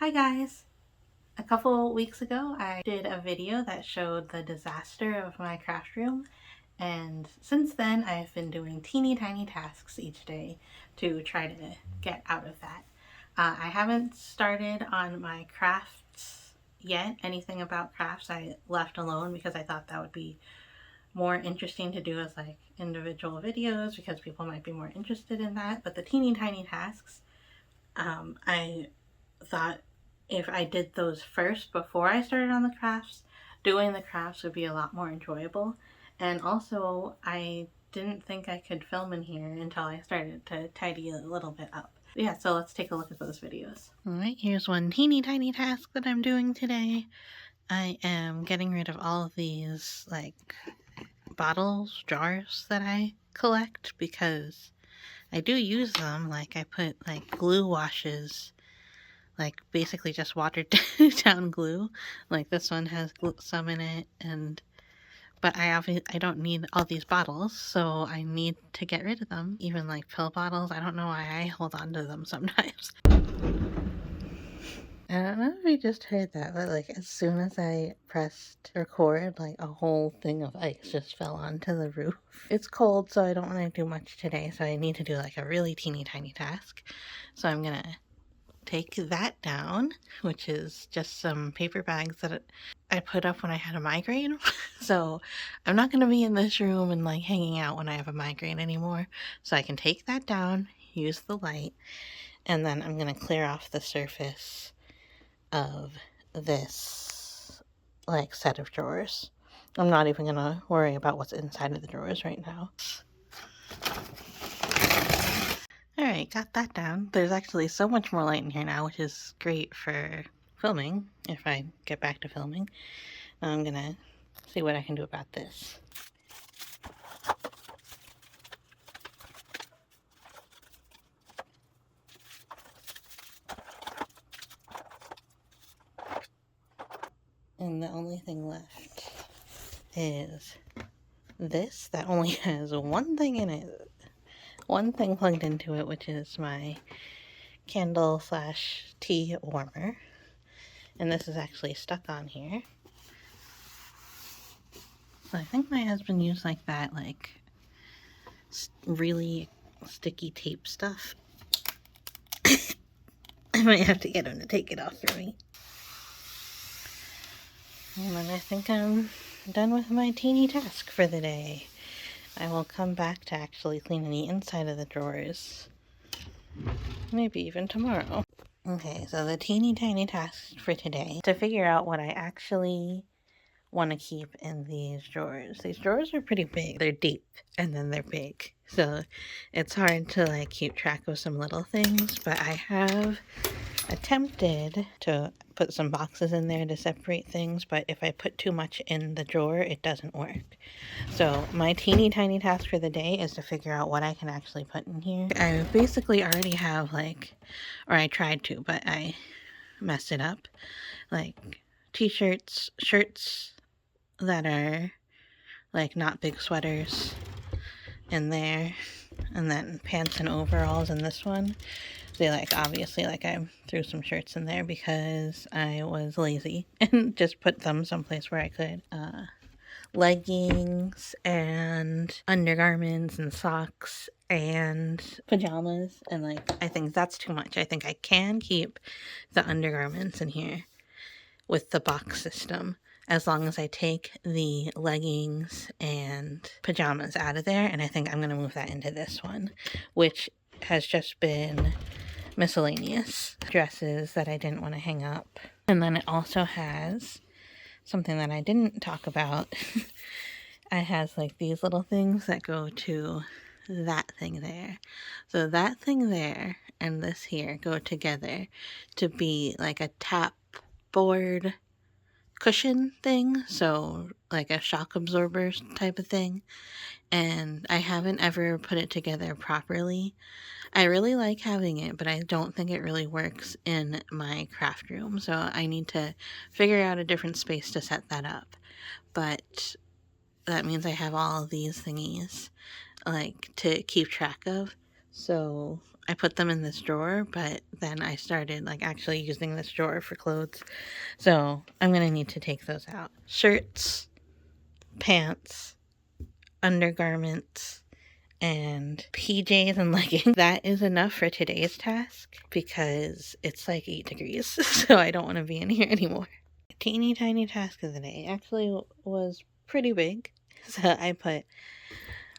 Hi guys! A couple weeks ago I did a video that showed the disaster of my craft room, and since then I've been doing teeny tiny tasks each day to try to get out of that. I haven't started on my crafts yet. Anything about crafts I left alone because I thought that would be more interesting to do as like individual videos because people might be more interested in that. But the teeny tiny tasks, I thought if I did those first before I started on the crafts, doing the crafts would be a lot more enjoyable. And also, I didn't think I could film in here until I started to tidy a little bit up. Yeah, so let's take a look at those videos. Alright, here's one teeny tiny task that I'm doing today. I am getting rid of all of these, like, bottles, jars that I collect because I do use them. Like, I put, like, glue washes, like basically just watered down glue. Like this one has some in it, but I don't need all these bottles, so I need to get rid of them. Even like pill bottles, I don't know why I hold on to them sometimes. I don't know if you just heard that, but like as soon as I pressed record, like a whole thing of ice just fell onto the roof. It's cold, so I don't want to do much today, so I need to do like a really teeny tiny task. So I'm gonna take that down, which is just some paper bags that I put up when I had a migraine. So I'm not going to be in this room and like hanging out when I have a migraine anymore. So I can take that down, use the light, and then I'm going to clear off the surface of this like set of drawers. I'm not even going to worry about what's inside of the drawers right now. Alright, got that down. There's actually so much more light in here now, which is great for filming, if I get back to filming. Now I'm gonna see what I can do about this. And the only thing left is this that only has one thing in it. One thing plugged into it, which is my candle / tea warmer. And this is actually stuck on here. So I think my husband used like that, like really sticky tape stuff. I might have to get him to take it off for me. And then I think I'm done with my teeny task for the day. I will come back to actually cleaning the inside of the drawers. Maybe even tomorrow. Okay, so the teeny tiny task for today, to figure out what I actually want to keep in these drawers. These drawers are pretty big. They're deep and then they're big. So it's hard to like keep track of some little things, but I have attempted to put some boxes in there to separate things, but if I put too much in the drawer, it doesn't work. So my teeny tiny task for the day is to figure out what I can actually put in here. I basically already have like, or I tried to, but I messed it up, like t-shirts, shirts that are like not big sweaters in there, and then pants and overalls in this one. They like, obviously, like I threw some shirts in there because I was lazy and just put them someplace where I could. Leggings and undergarments and socks and pajamas, and like I think that's too much. I think I can keep the undergarments in here with the box system as long as I take the leggings and pajamas out of there, and I think I'm going to move that into this one, which has just been miscellaneous dresses that I didn't want to hang up. And then it also has something that I didn't talk about. It has like these little things that go to that thing there. So that thing there and this here go together to be like a tap board cushion thing, so like a shock absorber type of thing, and I haven't ever put it together properly. I really like having it, but I don't think it really works in my craft room, so I need to figure out a different space to set that up. But that means I have all of these thingies like to keep track of, so I put them in this drawer, but then I started like actually using this drawer for clothes. So I'm gonna need to take those out. Shirts, pants, undergarments, and PJs and leggings. That is enough for today's task because it's like 8 degrees, so I don't want to be in here anymore. Teeny tiny task of the day actually was pretty big. So I put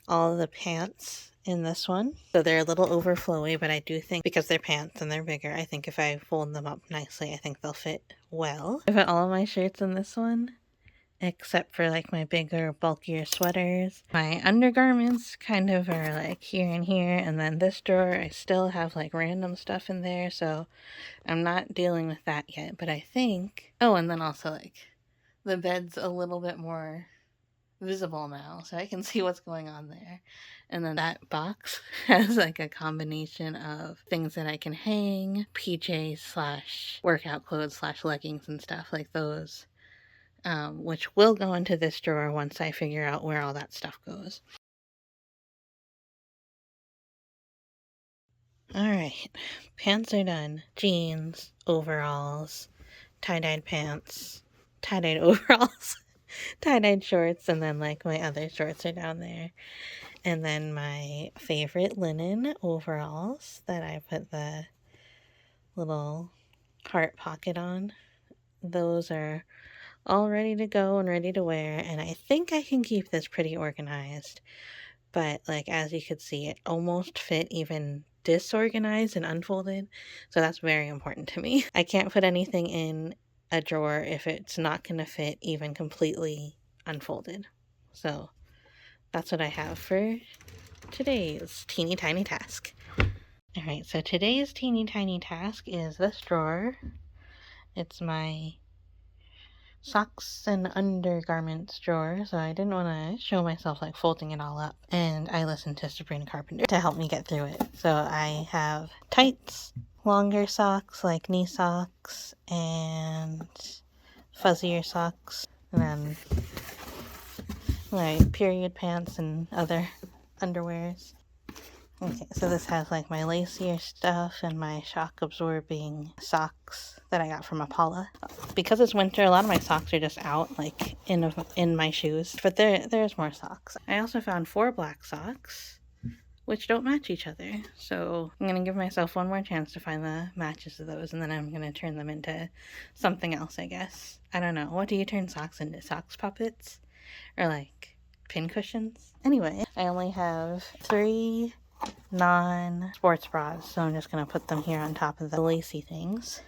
all the pants in this one. So they're a little overflowy, but I do think because they're pants and they're bigger, I think if I fold them up nicely, I think they'll fit well. I put all of my shirts in this one, except for like my bigger, bulkier sweaters. My undergarments kind of are like here and here, and then this drawer, I still have like random stuff in there, so I'm not dealing with that yet, but I think... Oh, and then also like the bed's a little bit more visible now, so I can see what's going on there. And then that box has like a combination of things that I can hang, PJs slash workout clothes slash leggings and stuff like those, which will go into this drawer once I figure out where all that stuff goes. Alright, pants are done. Jeans, overalls, tie-dyed pants, tie-dyed overalls, tie-dyed shorts, and then like my other shorts are down there. And then my favorite linen overalls that I put the little heart pocket on. Those are all ready to go and ready to wear. And I think I can keep this pretty organized. But like, as you could see, it almost fit even disorganized and unfolded. So that's very important to me. I can't put anything in a drawer if it's not going to fit even completely unfolded. So that's what I have for today's teeny tiny task. Alright, so today's teeny tiny task is this drawer. It's my socks and undergarments drawer, so I didn't want to show myself like folding it all up. And I listened to Sabrina Carpenter to help me get through it. So I have tights, longer socks like knee socks, and fuzzier socks, and then my period pants and other underwears. Okay, so this has like my lacier stuff and my shock absorbing socks that I got from Apollo. Because it's winter, a lot of my socks are just out like in my shoes, but there's more socks. I also found 4 black socks which don't match each other, so I'm gonna give myself one more chance to find the matches of those, and then I'm gonna turn them into something else, I guess. I don't know. What do you turn socks into? Socks puppets? Or like pin cushions? Anyway, I only have 3 non-sports bras, so I'm just going to put them here on top of the lacy things.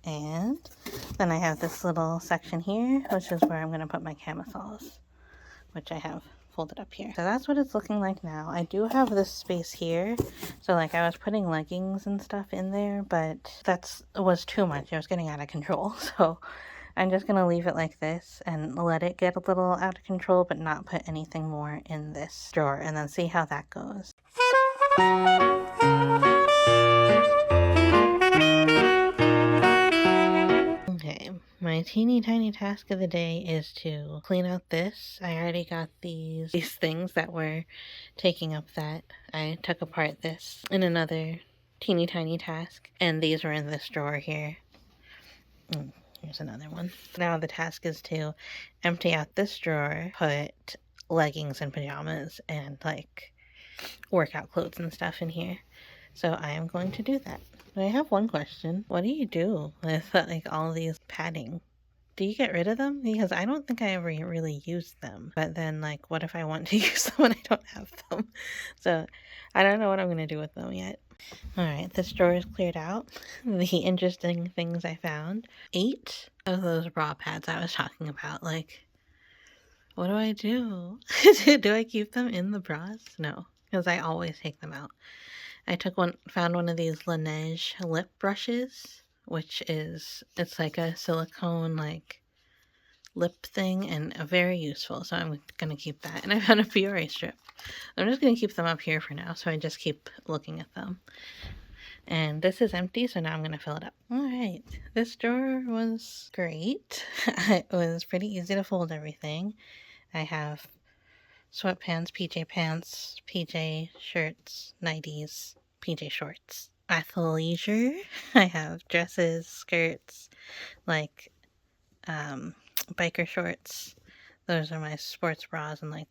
And then I have this little section here, which is where I'm going to put my camisoles, which I have folded up here. So that's what it's looking like now. I do have this space here, so like I was putting leggings and stuff in there, but that was too much. It was getting out of control, so I'm just going to leave it like this and let it get a little out of control, but not put anything more in this drawer, and then see how that goes. Okay, my teeny tiny task of the day is to clean out this. I already got these things that were taking up that. I took apart this in another teeny tiny task, and these were in this drawer here. Here's another one. Now the task is to empty out this drawer, put leggings and pajamas and like workout clothes and stuff in here. So I am going to do that. But I have one question. What do you do with like all these padding? Do you get rid of them? Because I don't think I ever really used them. But then like, what if I want to use them and I don't have them? So I don't know what I'm going to do with them yet. Alright, this drawer is cleared out. The interesting things I found. 8 of those bra pads I was talking about. Like, what do I do? Do I keep them in the bras? No, because I always take them out. I found one of these Laneige lip brushes, which it's like a silicone like lip thing and very useful, so I'm gonna keep that. And I found a Biore strip. I'm just gonna keep them up here for now, so I just keep looking at them. And this is empty, so now I'm gonna fill it up. Alright, this drawer was great. It was pretty easy to fold everything. I have sweatpants, PJ pants, PJ shirts, nighties, PJ shorts. Athleisure, I have dresses, skirts, like biker shorts. Those are my sports bras, and like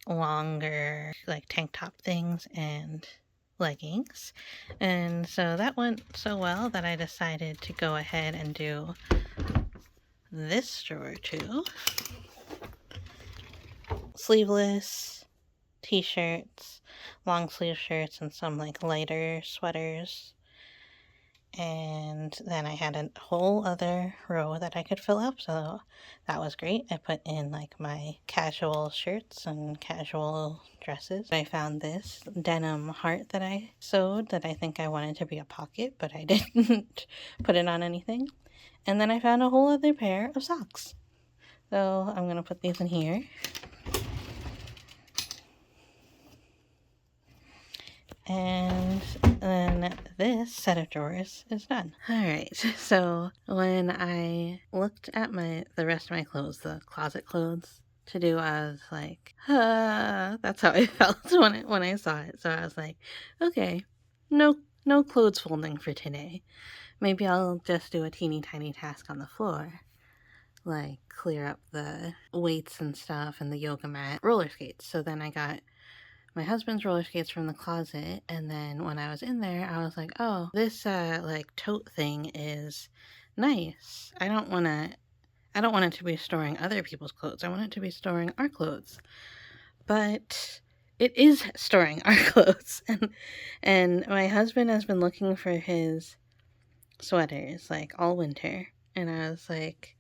longer like tank top things and leggings. And so that went so well that I decided to go ahead and do this drawer too. Sleeveless t-shirts, long sleeve shirts, and some like lighter sweaters. And then I had a whole other row that I could fill up, so that was great. I put in like my casual shirts and casual dresses. I found this denim heart that I sewed that I think I wanted to be a pocket, but I didn't put it on anything. And then I found a whole other pair of socks. So I'm gonna put these in here. And then this set of drawers is done. Alright, so when I looked at the rest of my clothes, the closet clothes to do, I was like, that's how I felt when I saw it. So I was like, okay, no clothes folding for today. Maybe I'll just do a teeny tiny task on the floor, like clear up the weights and stuff and the yoga mat, roller skates. So then I got my husband's roller skates from the closet, and then when I was in there, I was like, oh, this like tote thing is nice. I don't want it to be storing other people's clothes. I want it to be storing our clothes. But it is storing our clothes. And my husband has been looking for his sweaters like all winter, and I was like,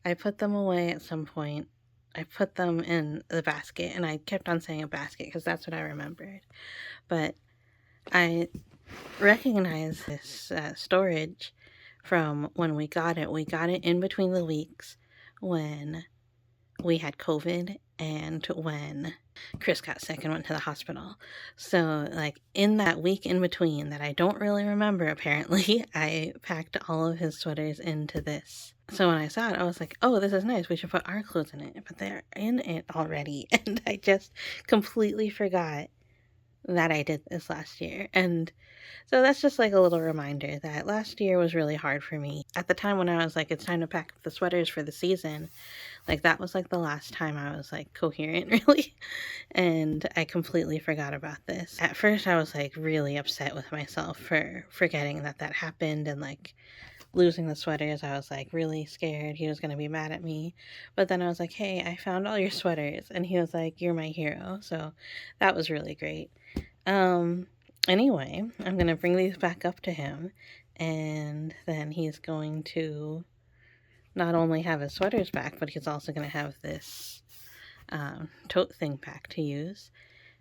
I put them away at some point. I put them in the basket, and I kept on saying a basket because that's what I remembered. But I recognize this storage from when we got it. We got it in between the weeks when we had COVID and when Chris got sick and went to the hospital. So like in that week in between that I don't really remember apparently, I packed all of his sweaters into this. So when I saw it, I was like, oh, this is nice. We should put our clothes in it. But they're in it already. And I just completely forgot that I did this last year. And so that's just like a little reminder that last year was really hard for me. At the time when I was like, it's time to pack the sweaters for the season, like that was like the last time I was like coherent really. And I completely forgot about this. At first I was like really upset with myself for forgetting that happened, and like losing the sweaters. I was like really scared he was going to be mad at me. But then I was like, hey, I found all your sweaters. And he was like, you're my hero. So that was really great. Anyway, I'm going to bring these back up to him, and then he's going to not only have his sweaters back, but he's also going to have this tote thing back to use.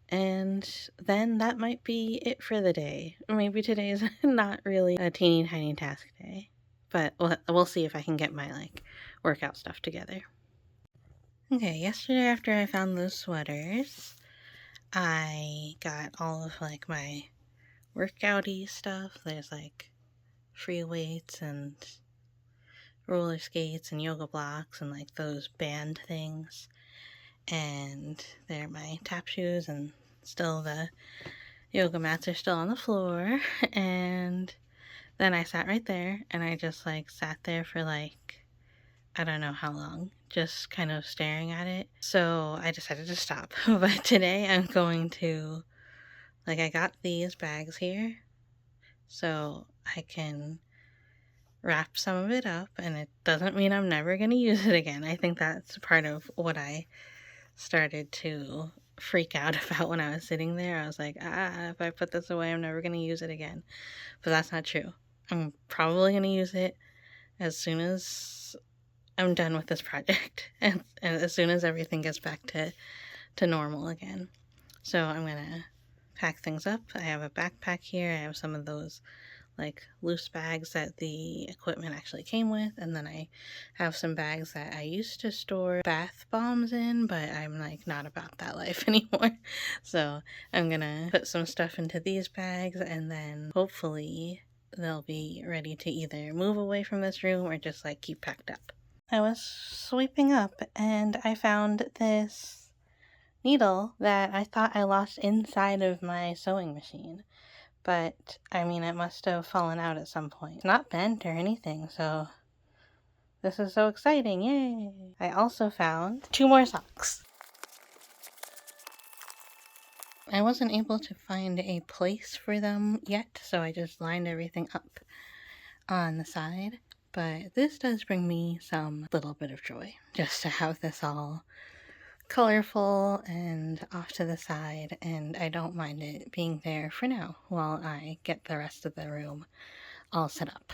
And then that might be it for the day. Maybe today's not really a teeny tiny task day, but we'll see if I can get my like workout stuff together. Okay, yesterday after I found those sweaters, I got all of like my workouty stuff. There's like free weights and roller skates and yoga blocks and like those band things. And they're my tap shoes, and still the yoga mats are still on the floor. And then I sat right there, and I just like sat there for like, I don't know how long, just kind of staring at it. So I decided to stop. But today I'm going to, like, I got these bags here so I can wrap some of it up, and it doesn't mean I'm never going to use it again. I think that's part of what I started to freak out about when I was sitting there. I was like, if I put this away, I'm never going to use it again. But that's not true. I'm probably going to use it as soon as I'm done with this project, and as soon as everything gets back to normal again. So I'm going to pack things up. I have a backpack here. I have some of those like loose bags that the equipment actually came with, and then I have some bags that I used to store bath bombs in, but I'm like not about that life anymore. So I'm gonna put some stuff into these bags, and then hopefully they'll be ready to either move away from this room or just like keep packed up. I was sweeping up and I found this needle that I thought I lost inside of my sewing machine. but I mean, it must have fallen out at some point. It's not bent or anything, so this is so exciting, yay! I also found 2 more socks. I wasn't able to find a place for them yet, so I just lined everything up on the side. But this does bring me some little bit of joy, just to have this all colorful and off to the side, and I don't mind it being there for now while I get the rest of the room all set up.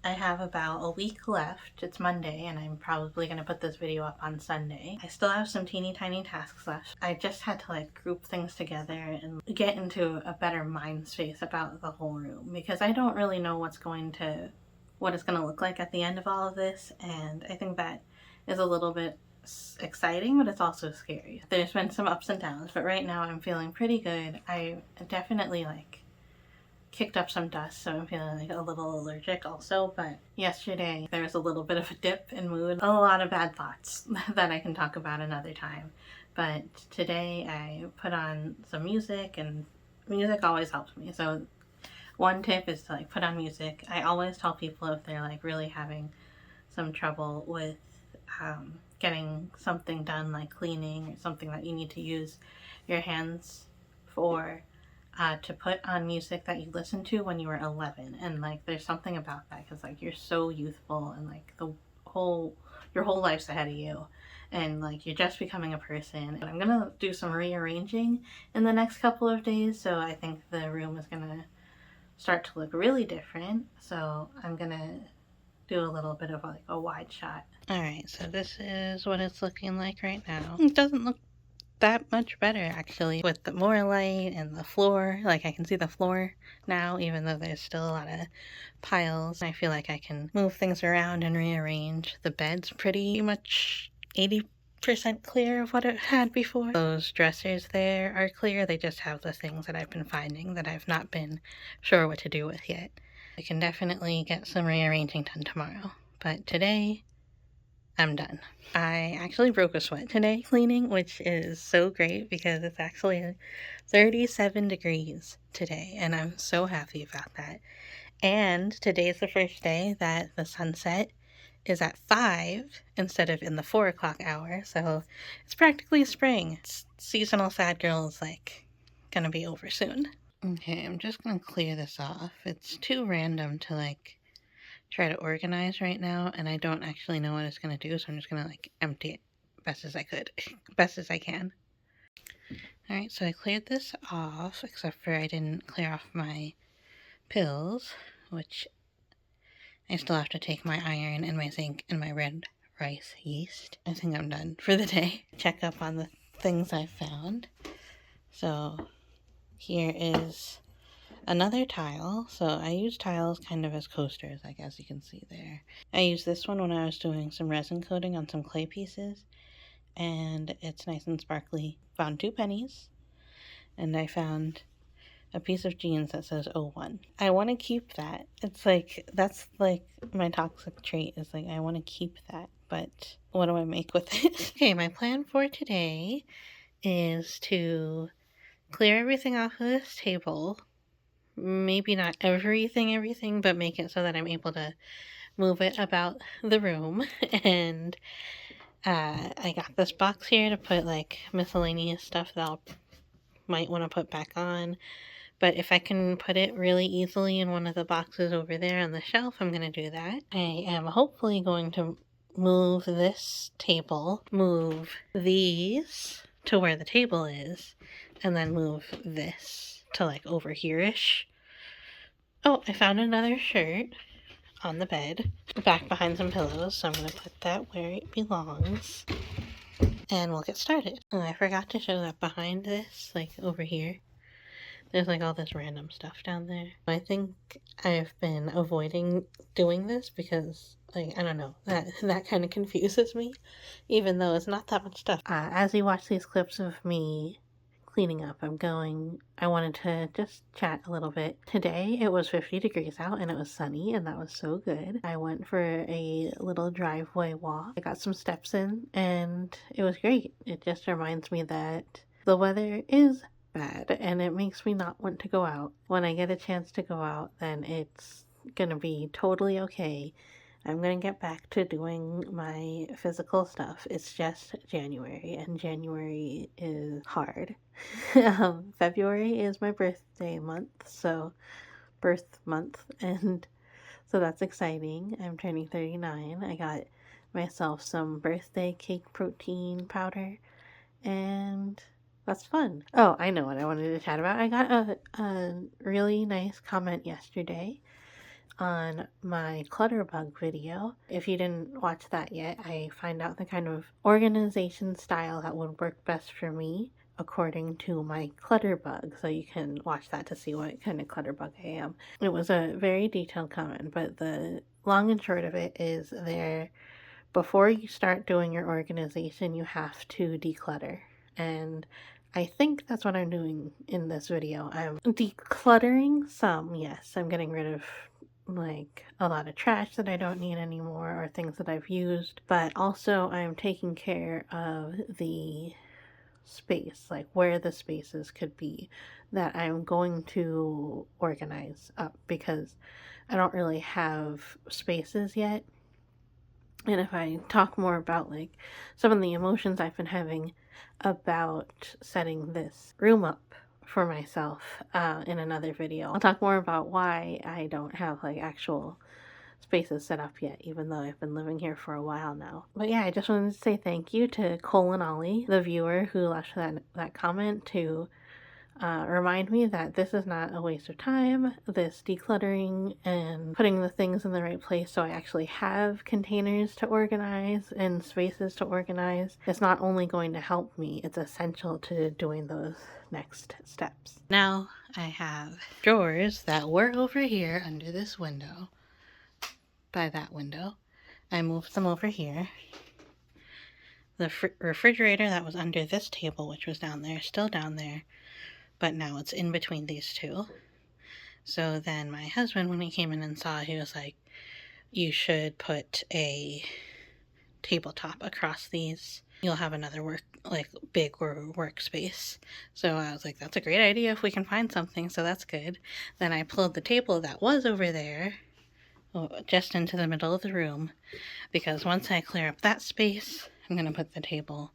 I have about a week left. It's Monday and I'm probably going to put this video up on Sunday. I still have some teeny tiny tasks left. I just had to like group things together and get into a better mind space about the whole room, because I don't really know what it's going to look like at the end of all of this, and I think that is a little bit exciting, but it's also scary. There's been some ups and downs, but right now I'm feeling pretty good. I definitely like kicked up some dust, so I'm feeling like a little allergic also, but yesterday there was a little bit of a dip in mood, a lot of bad thoughts that I can talk about another time. But today I put on some music, and music always helps me. So one tip is to like put on music. I always tell people if they're like really having some trouble with getting something done, like cleaning or something that you need to use your hands for, to put on music that you listened to when you were 11. And like there's something about that, because like you're so youthful and like your whole life's ahead of you, and like you're just becoming a person. And I'm gonna do some rearranging in the next couple of days, so I think the room is gonna start to look really different. So I'm gonna do a little bit of like a wide shot. Alright, so this is what it's looking like right now. It doesn't look that much better actually, with the more light and the floor. Like I can see the floor now, even though there's still a lot of piles. I feel like I can move things around and rearrange. The bed's pretty much 80% clear of what it had before. Those dressers there are clear. They just have the things that I've been finding that I've not been sure what to do with yet. I can definitely get some rearranging done tomorrow, but today I'm done. I actually broke a sweat today cleaning, which is so great because it's actually 37 degrees today, and I'm so happy about that. And today is the first day that the sunset is at 5 instead of in the 4 o'clock hour, so it's practically spring. It's seasonal sad girl is like gonna be over soon. Okay, I'm just gonna clear this off. It's too random to like try to organize right now, and I don't actually know what it's gonna do, so I'm just gonna like empty it best as I could, best as I can. Alright, so I cleared this off, except for I didn't clear off my pills, which I still have to take my iron and my zinc and my red rice yeast. I think I'm done for the day. Check up on the things I found. So here is another tile. So I use tiles kind of as coasters, like as you can see there. I used this one when I was doing some resin coating on some clay pieces, and it's nice and sparkly. Found 2 pennies, and I found a piece of jeans that says 01. I want to keep that. It's like, that's like my toxic trait, is like I want to keep that, but what do I make with it? Okay, my plan for today is to clear everything off of this table. Maybe not everything, but make it so that I'm able to move it about the room. And I got this box here to put like miscellaneous stuff that I might want to put back on. But if I can put it really easily in one of the boxes over there on the shelf, I'm going to do that. I am hopefully going to move this table, move these to where the table is, and then move this to like over here-ish. Oh, I found another shirt on the bed, back behind some pillows, so I'm going to put that where it belongs, and we'll get started. Oh, I forgot to show that behind this, like over here, there's like all this random stuff down there. I think I've been avoiding doing this because, like, I don't know, that kind of confuses me, even though it's not that much stuff. As you watch these clips of me cleaning up, I wanted to just chat a little bit. Today it was 50 degrees out and it was sunny, and that was so good. I went for a little driveway walk. I got some steps in and it was great. It just reminds me that the weather is bad, and it makes me not want to go out. When I get a chance to go out, then it's gonna be totally okay. I'm gonna get back to doing my physical stuff. It's just January, and January is hard. February is my birthday month, so birth month, and so that's exciting. I'm turning 39. I got myself some birthday cake protein powder, and that's fun. Oh, I know what I wanted to chat about. I got a really nice comment yesterday on my Clutterbug video. If you didn't watch that yet, I find out the kind of organization style that would work best for me according to my Clutterbug. So you can watch that to see what kind of Clutterbug I am. It was a very detailed comment, but the long and short of it is before you start doing your organization, you have to declutter. And I think that's what I'm doing in this video. I'm decluttering some, yes. I'm getting rid of like a lot of trash that I don't need anymore or things that I've used, but also I'm taking care of the space, like where the spaces could be that I'm going to organize up, because I don't really have spaces yet. And if I talk more about like some of the emotions I've been having about setting this room up for myself in another video, I'll talk more about why I don't have like actual spaces set up yet, even though I've been living here for a while now. But yeah, I just wanted to say thank you to Colin Ollie, the viewer who left that comment, to remind me that this is not a waste of time, this decluttering and putting the things in the right place so I actually have containers to organize and spaces to organize. It's not only going to help me, it's essential to doing those next steps. Now I have drawers that were over here under this window, by that window. I moved them over here. The refrigerator that was under this table, which was down there, still down there, but now it's in between these two. So then my husband, when he came in and saw, he was like, you should put a tabletop across these. You'll have another big workspace. So I was like, that's a great idea if we can find something, so that's good. Then I pulled the table that was over there just into the middle of the room, because once I clear up that space, I'm going to put the table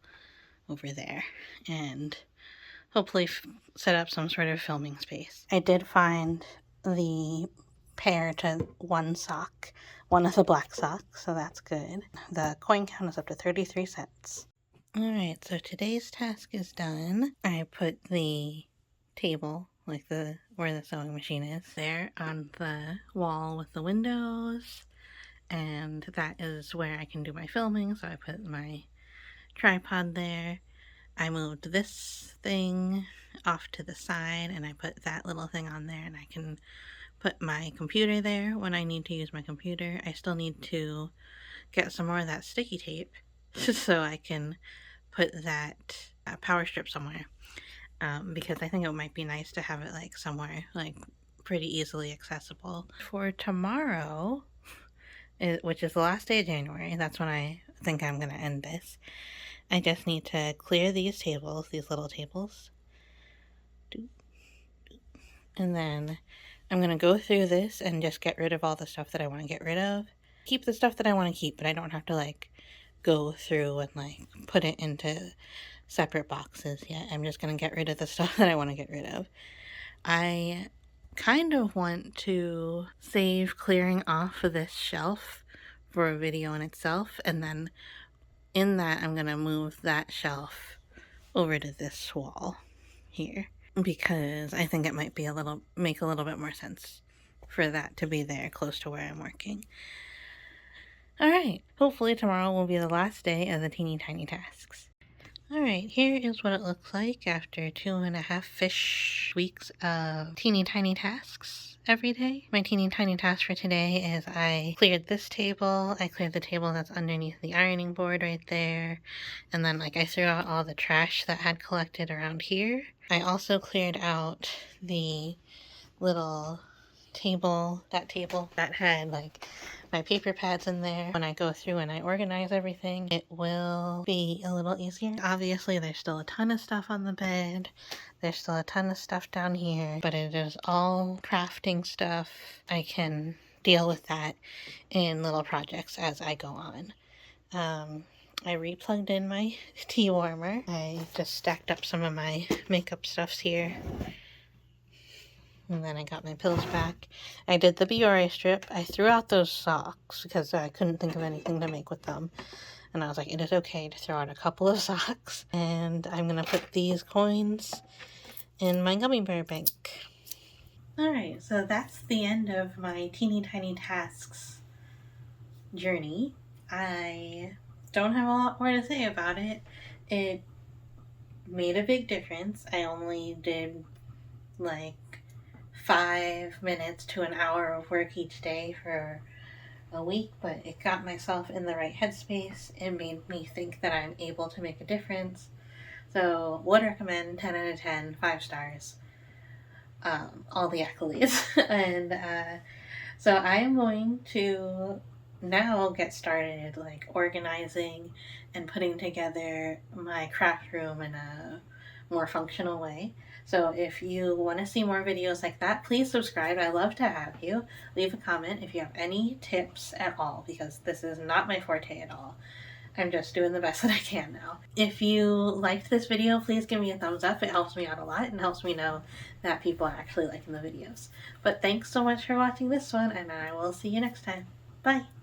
over there and hopefully set up some sort of filming space. I did find the pair to one sock, one of the black socks, so that's good. The coin count is up to 33 cents. Alright, so today's task is done. I put the table, like where the sewing machine is, there on the wall with the windows, and that is where I can do my filming, so I put my tripod there. I moved this thing off to the side and I put that little thing on there, and I can put my computer there when I need to use my computer. I still need to get some more of that sticky tape so I can put that power strip somewhere, because I think it might be nice to have it like somewhere like pretty easily accessible. For tomorrow, which is the last day of January, that's when I think I'm going to end this. I just need to clear these tables, these little tables. And then I'm going to go through this and just get rid of all the stuff that I want to get rid of. Keep the stuff that I want to keep, but I don't have to like go through and like put it into separate boxes yet. I'm just going to get rid of the stuff that I want to get rid of. I kind of want to save clearing off of this shelf for a video in itself, and then in that I'm going to move that shelf over to this wall here, because I think it might be make a little bit more sense for that to be there close to where I'm working. Alright, hopefully tomorrow will be the last day of the teeny tiny tasks. Alright, here is what it looks like after 2.5-ish weeks of teeny tiny tasks every day. My teeny tiny task for today is I cleared this table, I cleared the table that's underneath the ironing board right there, and then like I threw out all the trash that had collected around here. I also cleared out the little table that had like my paper pads in there. When I go through and I organize everything, it will be a little easier. Obviously, there's still a ton of stuff on the bed. There's still a ton of stuff down here, but it is all crafting stuff. I can deal with that in little projects as I go on. I replugged in my tea warmer. I just stacked up some of my makeup stuffs here. And then I got my pills back. I did the Biore strip. I threw out those socks because I couldn't think of anything to make with them. And I was like, it is okay to throw out a couple of socks. And I'm going to put these coins in my gummy bear bank. Alright, so that's the end of my teeny tiny tasks journey. I don't have a lot more to say about it. It made a big difference. I only did like 5 minutes to an hour of work each day for a week, but it got myself in the right headspace. It made me think that I'm able to make a difference. So would recommend, 10 out of 10, 5 stars. All the accolades. And so I am going to now get started like organizing and putting together my craft room in a more functional way. So if you want to see more videos like that, please subscribe. I love to have you. Leave a comment if you have any tips at all, because this is not my forte at all. I'm just doing the best that I can now. If you liked this video, please give me a thumbs up. It helps me out a lot and helps me know that people are actually liking the videos. But thanks so much for watching this one, and I will see you next time. Bye!